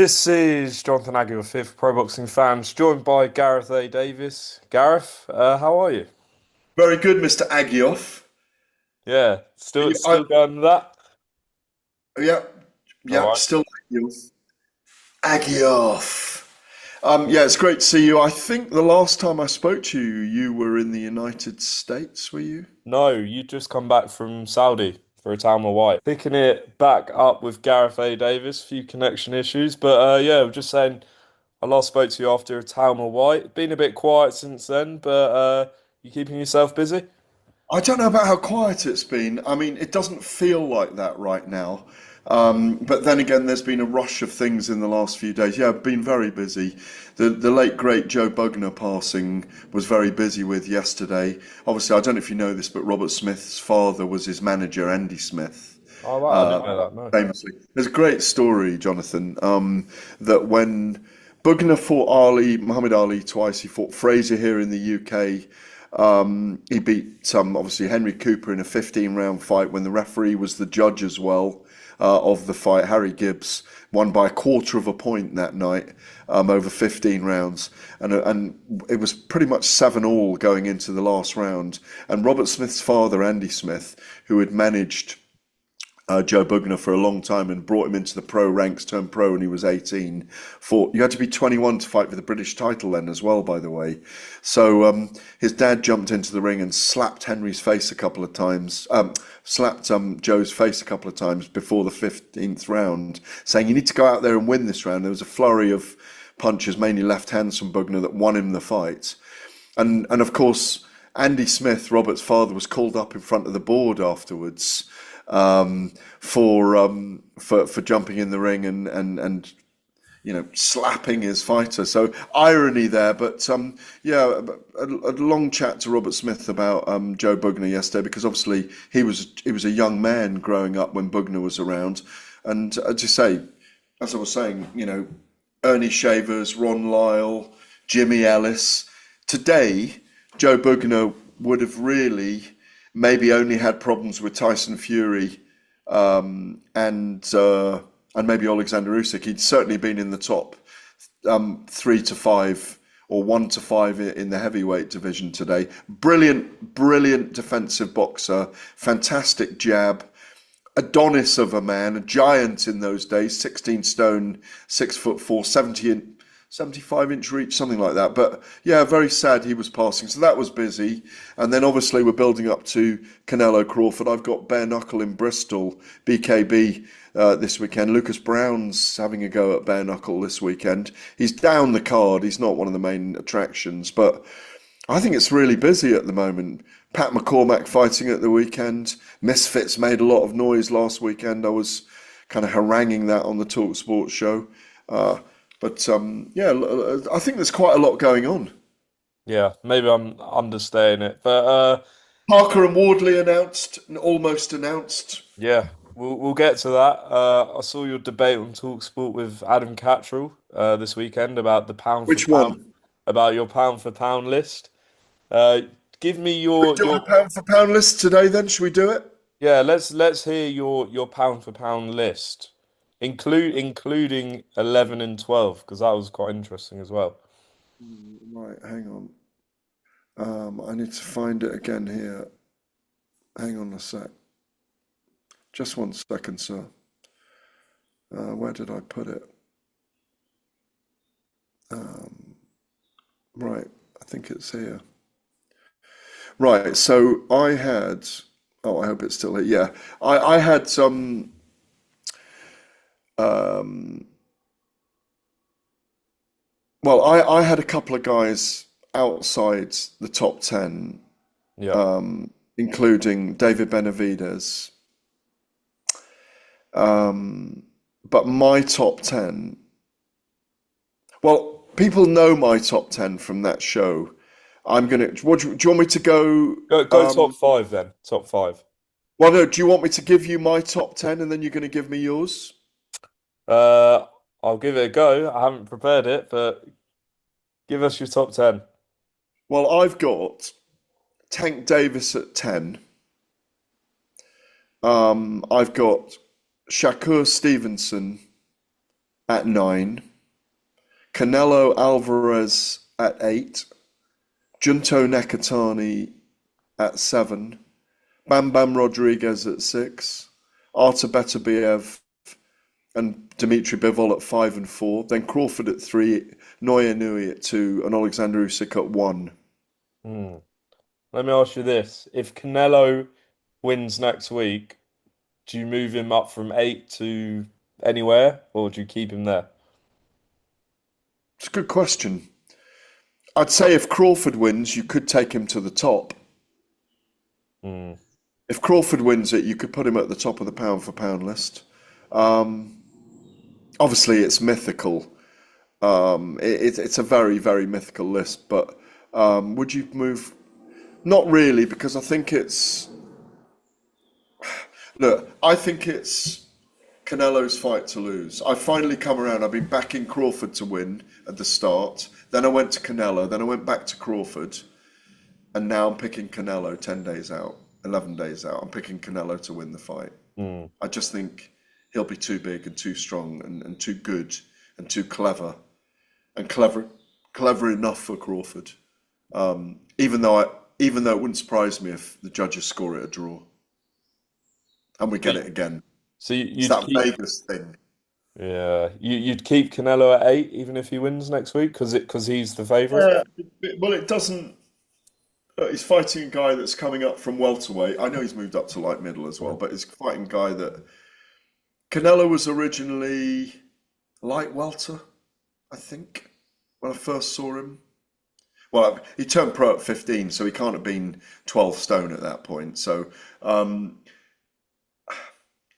This is Jonathan Aggie of Fifth Pro Boxing Fans, joined by Gareth A Davies. Gareth, how are you? Very good, Mr. Agioff. Yeah, still You- I, still going with that. yeah, All yeah, right. still Agioff. Agioff. Yeah, it's great to see you. I think the last time I spoke to you, you were in the United States, were you? No, you just come back from Saudi for a Talma White. Picking it back up with Gareth A Davies, few connection issues, but yeah, I'm just saying I last spoke to you after a Talma White. Been a bit quiet since then, but you keeping yourself busy? I don't know about how quiet it's been. I mean, it doesn't feel like that right now. But then again, there's been a rush of things in the last few days. Yeah, I've been very busy. The late great Joe Bugner passing was very busy with yesterday. Obviously, I don't know if you know this, but Robert Smith's father was his manager, Andy Smith. Oh wow, I Uh, didn't know that. No. Famously, there's a great story, Jonathan, that when Bugner fought Muhammad Ali twice, he fought Fraser here in the UK. He beat obviously Henry Cooper in a 15-round fight when the referee was the judge as well of the fight. Harry Gibbs won by a quarter of a point that night over 15 rounds, and it was pretty much 7-all going into the last round. And Robert Smith's father, Andy Smith, who had managed Joe Bugner for a long time and brought him into the pro ranks, turned pro when he was 18. Fought, you had to be 21 to fight for the British title then as well, by the way. So his dad jumped into the ring and slapped Henry's face a couple of times, slapped Joe's face a couple of times before the 15th round, saying, "You need to go out there and win this round." There was a flurry of punches, mainly left hands from Bugner, that won him the fight. And of course, Andy Smith, Robert's father, was called up in front of the board afterwards for jumping in the ring and slapping his fighter. So irony there, but yeah, a long chat to Robert Smith about Joe Bugner yesterday because obviously he was a young man growing up when Bugner was around, and as you say, as I was saying, Ernie Shavers, Ron Lyle, Jimmy Ellis. Today, Joe Bugner would have really maybe only had problems with Tyson Fury and maybe Alexander Usyk. He'd certainly been in the top 3 to 5 or 1 to 5 in the heavyweight division today. Brilliant, brilliant defensive boxer, fantastic jab. Adonis of a man, a giant in those days, 16 stone, 6'4", 75-inch reach, something like that. But yeah, very sad he was passing. So that was busy. And then obviously we're building up to Canelo Crawford. I've got bare knuckle in Bristol, BKB, this weekend. Lucas Brown's having a go at bare knuckle this weekend. He's down the card. He's not one of the main attractions, but I think it's really busy at the moment. Pat McCormack fighting at the weekend. Misfits made a lot of noise last weekend. I was kind of haranguing that on the Talk Sports show. But yeah, I think there's quite a lot going on. Yeah, maybe I'm understaying it, but Parker and Wardley announced, almost announced. yeah, we'll get to that. I saw your debate on Talksport with Adam Cattrall this weekend about the pound for Which pound, one? about your pound for pound list. Uh, give me We your do a pound for pound list today then, should we do it? yeah. Let's hear your pound for pound list, including 11 and 12 because that was quite interesting as well. Right, hang on. I need to find it again here. Hang on a sec. Just 1 second, sir. Where did I put it? Um, right, I think it's here. Right, so I had. Oh, I hope it's still here. Yeah, I had some. Um, well, I had a couple of guys outside the top 10, Yeah. including David Benavidez. Um, but my top 10, well, people know my top 10 from that show. I'm gonna. Do you want me to go? Go top five then. Top five. Well, no. Do you want me to give you my top 10 and then you're going to give me yours? Uh, I'll give it a go. I haven't prepared it, but give us your top 10. Well, I've got Tank Davis at 10. I've got Shakur Stevenson at 9, Canelo Alvarez at 8, Junto Nekatani at 7, Bam Bam Rodriguez at 6, Artur Beterbiev and Dmitry Bivol at 5 and 4, then Crawford at 3, Noya Nui at 2, and Alexander Usyk at 1. Hmm. Let me ask you this. If Canelo wins next week, do you move him up from 8 to anywhere, or do you keep him there? It's a good question. I'd say if Crawford wins, you could take him to the top. Hmm. If Crawford wins it, you could put him at the top of the pound for pound list. Um, Obviously, it's mythical. It's a very, very mythical list, but would you move? Not really, because I think it's. Look, I think it's Canelo's fight to lose. I've finally come around. I've been backing Crawford to win at the start. Then I went to Canelo. Then I went back to Crawford. And now I'm picking Canelo 10 days out, 11 days out. I'm picking Canelo to win the fight. Hmm. I just think he'll be too big and too strong and too good and too clever and clever enough for Crawford. Even though it wouldn't surprise me if the judges score it a draw and we get it again. So It's you'd that keep, Vegas thing. yeah, you'd keep Canelo at 8 even if he wins next week because he's the favorite. Yeah, well, it doesn't. He's fighting a guy that's coming up from welterweight. I know he's moved up to light middle as well, but he's fighting a guy that Canelo was originally light welter, I think, when I first saw him. Well, he turned pro at 15, so he can't have been 12 stone at that point. So um,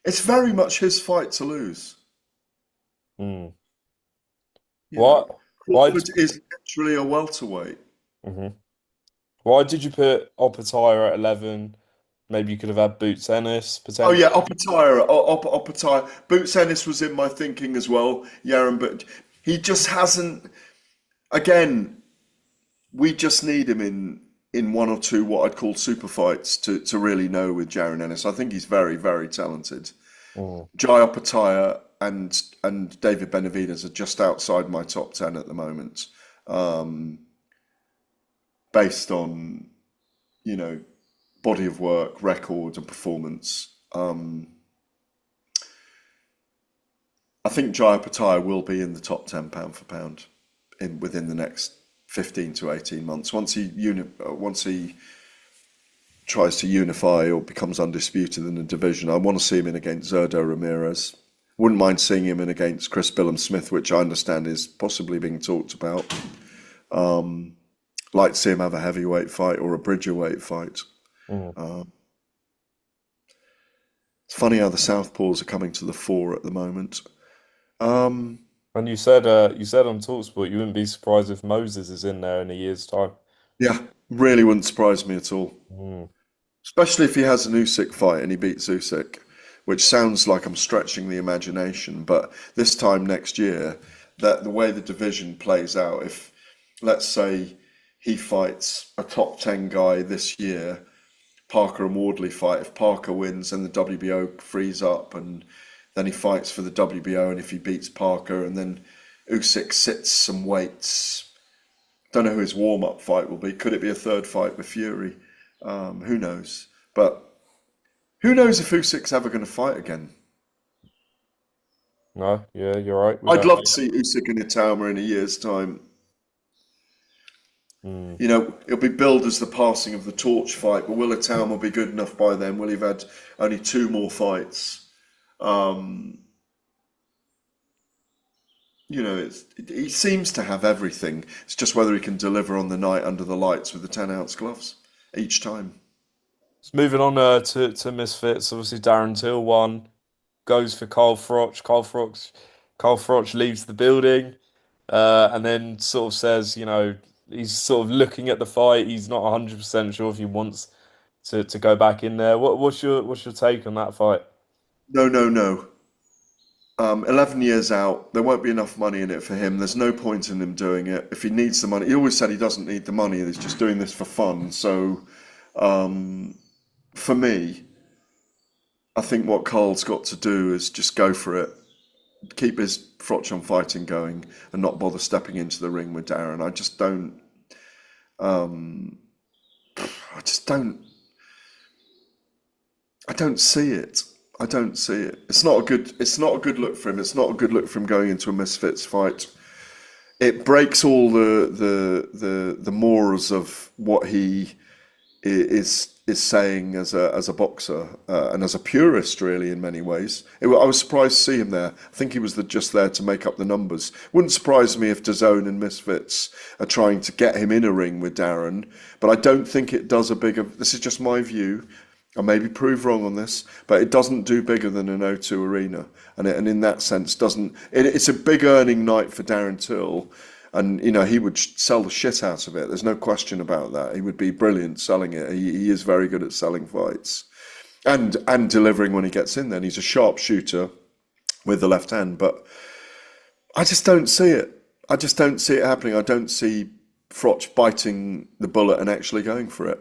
it's very much his fight to lose. Hmm. You know, What? Why? Crawford is actually a welterweight. Mhm. Why did you put Opetire at 11? Maybe you could have had Boots Ennis Oh potentially. yeah, Opatire. Boots Ennis was in my thinking as well, Yaron, but he just hasn't. Again, we just need him in one or two what I'd call super fights to really know with Darren Ennis. I think he's very, very talented. Mm. Jai Opataya and David Benavidez are just outside my top 10 at the moment, um, based on, you know, body of work, record, and performance. I think Jai Opataya will be in the top 10 pound for pound within the next 15 to 18 months. Once he tries to unify or becomes undisputed in the division, I want to see him in against Zurdo Ramirez. Wouldn't mind seeing him in against Chris Billum-Smith, which I understand is possibly being talked about. Like to see him have a heavyweight fight or a bridgerweight fight. Mm. It's funny how the southpaws are coming to the fore at the moment. Um, And you said on Talksport you wouldn't be surprised if Moses is in there in a year's time. yeah, really wouldn't surprise me at all. Mm. Especially if he has an Usyk fight and he beats Usyk, which sounds like I'm stretching the imagination, but this time next year, that the way the division plays out, if let's say he fights a top 10 guy this year, Parker and Wardley fight, if Parker wins and the WBO frees up and then he fights for the WBO and if he beats Parker and then Usyk sits some weights, don't know who his warm-up fight will be. Could it be a third fight with Fury? Who knows? But who knows if Usyk's ever going to fight again? No, yeah, you're right. We I'd don't love to know. see Usyk and Itama in a year's time. Mm. You know, it'll be billed as the passing of the torch fight, but will Itama be good enough by then? Will he have had only two more fights? Um, he seems to have everything. It's just whether he can deliver on the night under the lights with the 10-ounce gloves each time. So moving on to Misfits, obviously Darren Till won, goes for Carl Froch. Carl Froch leaves the building, and then sort of says, he's sort of looking at the fight. He's not 100% sure if he wants to go back in there. What's your take on that fight? No, no, no. 11 years out, there won't be enough money in it for him. There's no point in him doing it. If he needs the money, he always said he doesn't need the money, he's just doing this for fun. So, for me, I think what Carl's got to do is just go for it. keep his Froch on fighting going and not bother stepping into the ring with Darren. I just don't, I don't see it. I don't see it. It's not a good look for him. It's not a good look for him going into a misfits fight. It breaks all the mores of what he is saying as a boxer and as a purist, really, in many ways. I was surprised to see him there. I think he was just there to make up the numbers. Wouldn't surprise me if DAZN and Misfits are trying to get him in a ring with Darren, but I don't think it does a bigger. This is just my view. I may be proved wrong on this, but it doesn't do bigger than an O2 Arena, and in that sense, doesn't. It's a big earning night for Darren Till, and he would sell the shit out of it. There's no question about that. He would be brilliant selling it. He is very good at selling fights, and delivering when he gets in there. And he's a sharp shooter with the left hand, but I just don't see it. I just don't see it happening. I don't see Froch biting the bullet and actually going for it.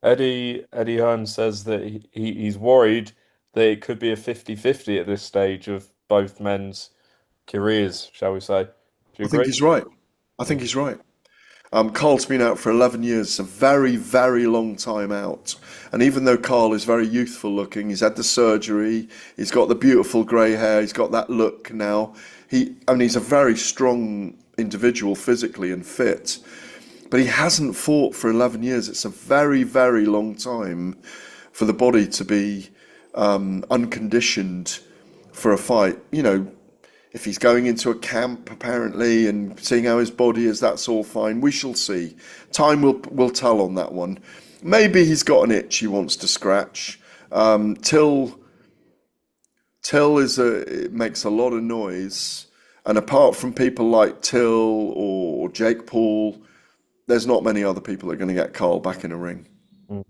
Eddie Hearn says that he's worried that it could be a 50-50 at this stage of both men's careers, shall we say. Do you I think agree? he's right. I think he's right. Carl's been out for 11 years. It's a very, very long time out. And even though Carl is very youthful looking, he's had the surgery, he's got the beautiful grey hair, he's got that look now. He's a very strong individual physically and fit. But he hasn't fought for 11 years. It's a very, very long time for the body to be unconditioned for a fight. If he's going into a camp apparently and seeing how his body is, that's all fine. We shall see. Time will tell on that one. Maybe he's got an itch he wants to scratch. Till it makes a lot of noise, and apart from people like Till or Jake Paul, there's not many other people that are going to get Carl back in a ring. Mm.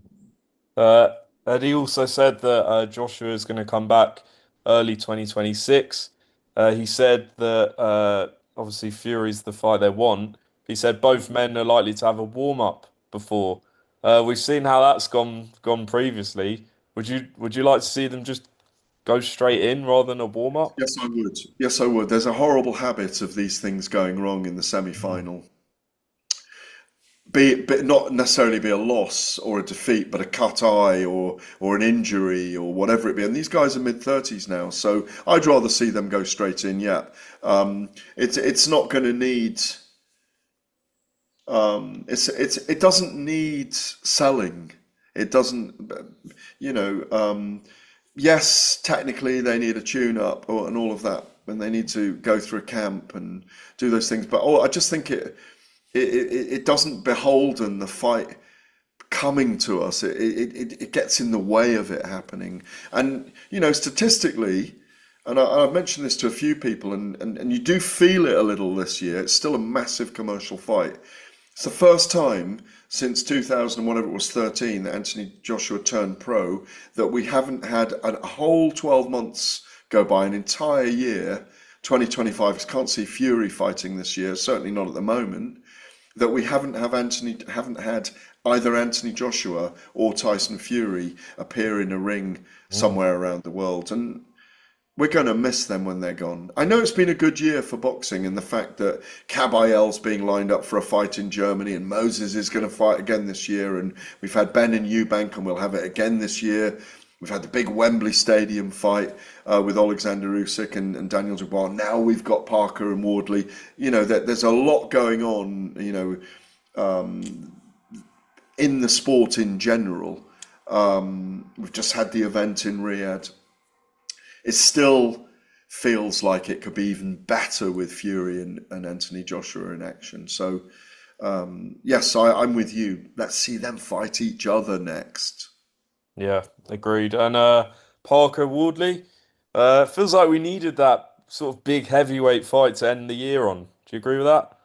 Uh, Eddie also said that Joshua is going to come back early 2026. He said that obviously Fury's the fight they want. He said both men are likely to have a warm up before. We've seen how that's gone previously. Would you like to see them just go straight in rather than a warm up? Yes, I would. Yes, I would. There's a horrible habit of these things going wrong in the semi-final. But not necessarily be a loss or a defeat, but a cut eye or an injury or whatever it be. And these guys are mid-30s now, so I'd rather see them go straight in. Yeah, it's not going to need. It doesn't need selling. It doesn't. You know. Yes, technically they need a tune-up and all of that, and they need to go through a camp and do those things. But I just think it doesn't beholden the fight coming to us. It gets in the way of it happening. And statistically, and I've mentioned this to a few people, and you do feel it a little this year. It's still a massive commercial fight. It's the first time since 2000 and whatever it was 13 that Anthony Joshua turned pro that we haven't had a whole 12 months go by, an entire year. 2025, I can't see Fury fighting this year, certainly not at the moment, that we haven't had either Anthony Joshua or Tyson Fury appear in a ring somewhere around the world, and we're going to miss them when they're gone. I know it's been a good year for boxing, and the fact that Kabayel's being lined up for a fight in Germany, and Moses is going to fight again this year, and we've had Ben and Eubank, and we'll have it again this year. We've had the big Wembley Stadium fight with Alexander Usyk and Daniel Dubois. Now we've got Parker and Wardley. There's a lot going on, in the sport in general. We've just had the event in Riyadh. It still feels like it could be even better with Fury and Anthony Joshua in action. So, yes, I'm with you. Let's see them fight each other next. Yeah, agreed. And Parker Wardley, feels like we needed that sort of big heavyweight fight to end the year on. Do you agree with that?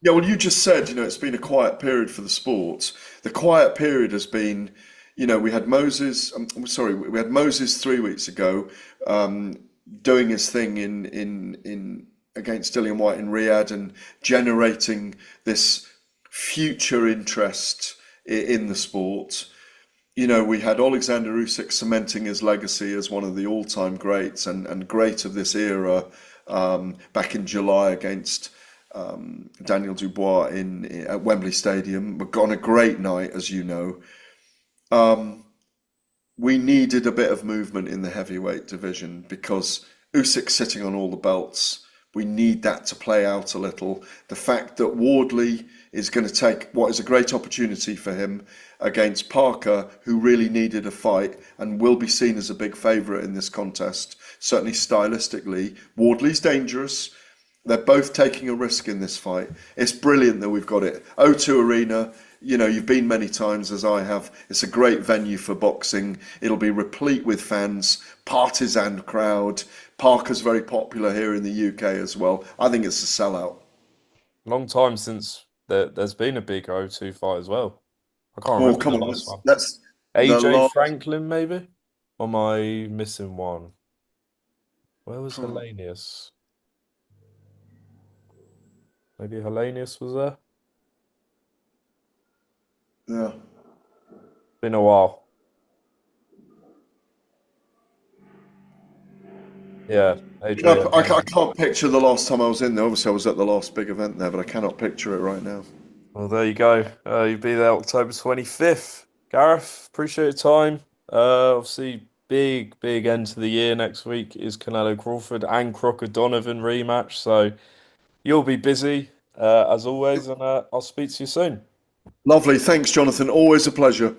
Yeah, well, you just said, it's been a quiet period for the sport. The quiet period has been, we had Moses. We had Moses 3 weeks ago, doing his thing in against Dillian White in Riyadh and generating this future interest in the sport. we had Alexander Usyk cementing his legacy as one of the all-time greats and great of this era back in July against Daniel Dubois at Wembley Stadium. But on a great night, as you know. We needed a bit of movement in the heavyweight division because Usyk's sitting on all the belts. We need that to play out a little. The fact that Wardley is going to take what is a great opportunity for him against Parker, who really needed a fight and will be seen as a big favourite in this contest, certainly stylistically. Wardley's dangerous. They're both taking a risk in this fight. It's brilliant that we've got it. O2 Arena, you've been many times as I have. It's a great venue for boxing. It'll be replete with fans, partisan crowd. Parker's very popular here in the UK as well. I think it's a sellout. Long time since there's been a big O2 fight as well. I can't Oh, remember come the on. last one. That's the AJ last. Franklin, maybe? Or am I missing one? Where was Hellenius? Maybe Hellenius was there? Yeah. Been a while. Yeah, Yeah, AJ I Hellenius. can't picture the last time I was in there. Obviously, I was at the last big event there, but I cannot picture it right now. Well, there you go. You'll be there October 25th. Gareth, appreciate your time. Obviously, big end to the year next week is Canelo Crawford and Crocker Donovan rematch. So you'll be busy as always, and I'll speak to you soon. Lovely. Thanks, Jonathan. Always a pleasure.